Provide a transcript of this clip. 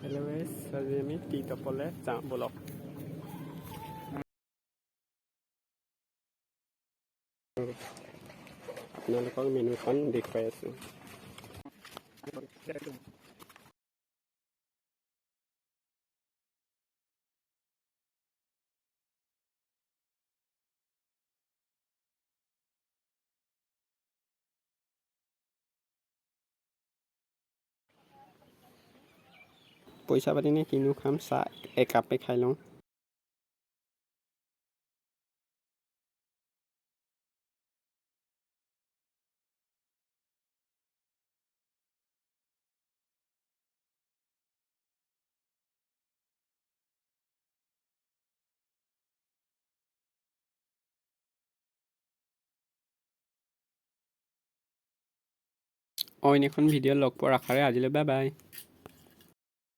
Hello' গাইছ, আজি আমি টি টপলৈ যাওঁ ব'লক। আপোনালোকক মেনুখন দেখুৱাই আছোঁ। পইচা পাতি নে কিনো খাম, চাহ একাপে খাই লওঁ। অইন এখন ভিডিঅ' লগ পোৱাৰ আশাৰে আজিলৈ বাই বাই।